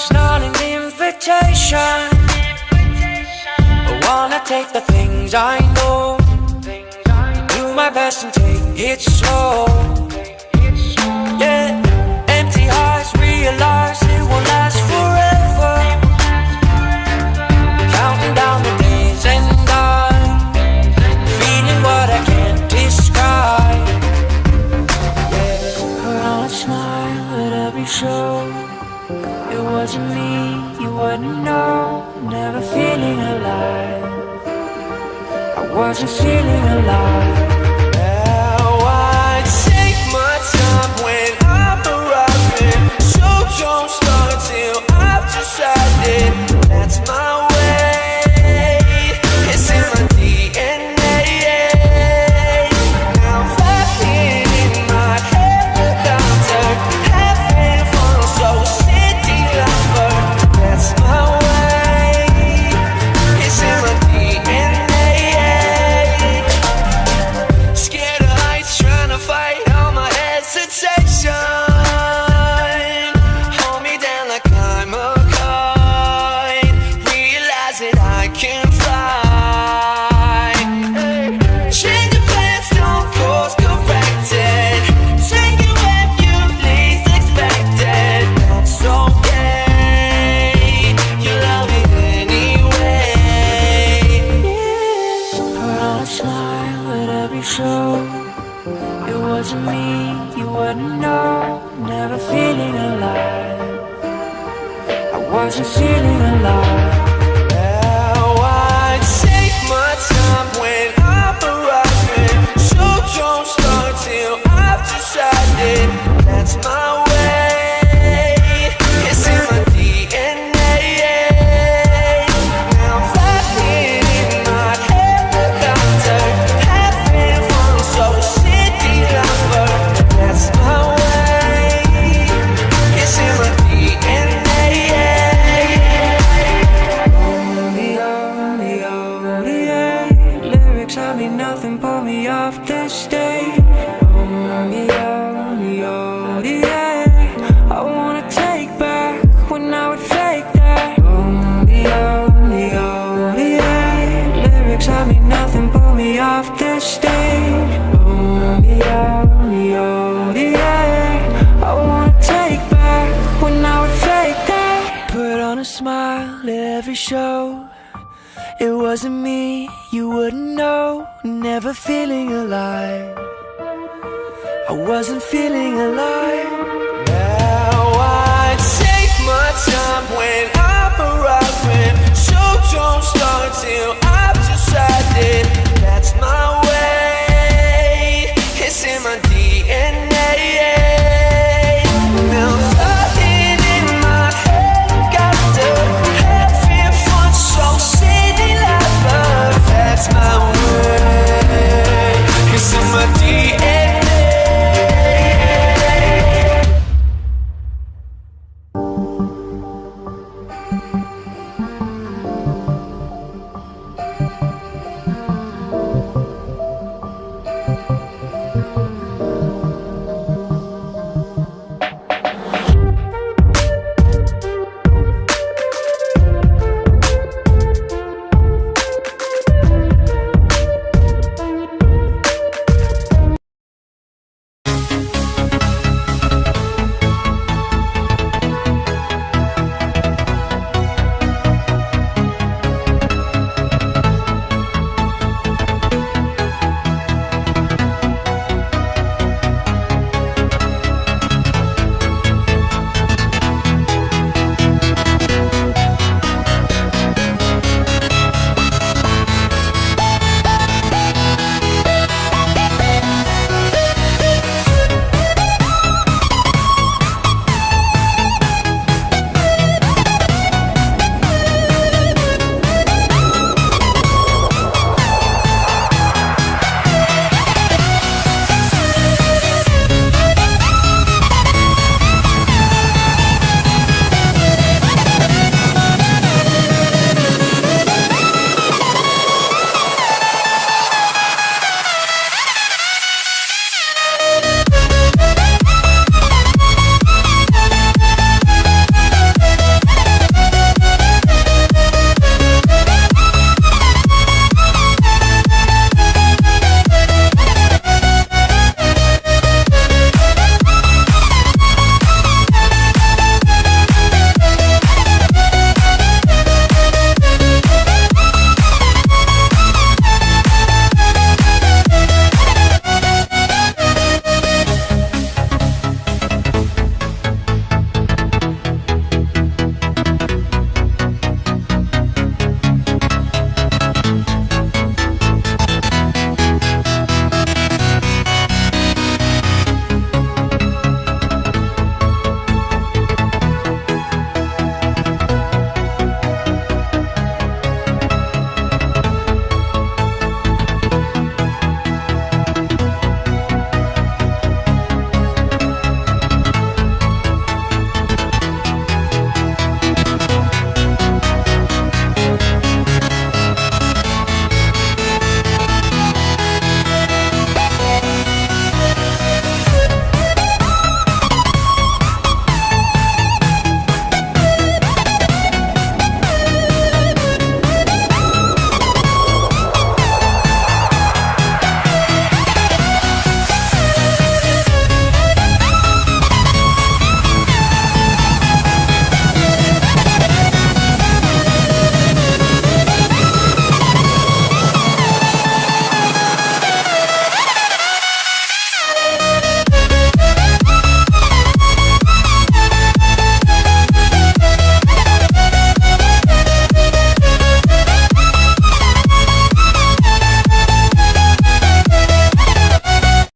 It's not an invitation. I wanna take the things I know, do my best and take it slow. Yeah, empty hearts realize it won't last forever. Counting down the days and I'm feeling what I can't describe. Yeah, put on a smile at every show. It wasn't me, you wouldn't know. Never feeling alive, I wasn't feeling alive. Now I take my time when I'm arriving, so don't start till I've decided that's my way. It's in my DNA. Now I'm flying in my helicopter, having fun, so city lover. That's my way. It's in my DNA. Scared of heights, trying to fight all my hesitation. Hold me down like I'm a kite, realize that I can fly. Change your plans, don't course corrected, take it where you least expected. That's okay, you love it anyway. Put on a smile at every show. It wasn't me, you wouldn't know. Never feeling alive, I wasn't feeling alive. Now I take my time when I'm arriving, so don't start till I've decided that's my way. It's in my DNA. Now I'm flying in my helicopter, having fun, so city lover. That's my way. It's in my DNA. Lyrics I mean nothing, pull me off the stage. I wanna take back when I would fake that. Lyrics I mean nothing, pull me off the stage. I wanna take back when I would fake that. Put on a smile at every show. It wasn't me, you wouldn't know. Never feeling alive, I wasn't feeling alive. Now I take my time when I'm arriving, so don't start till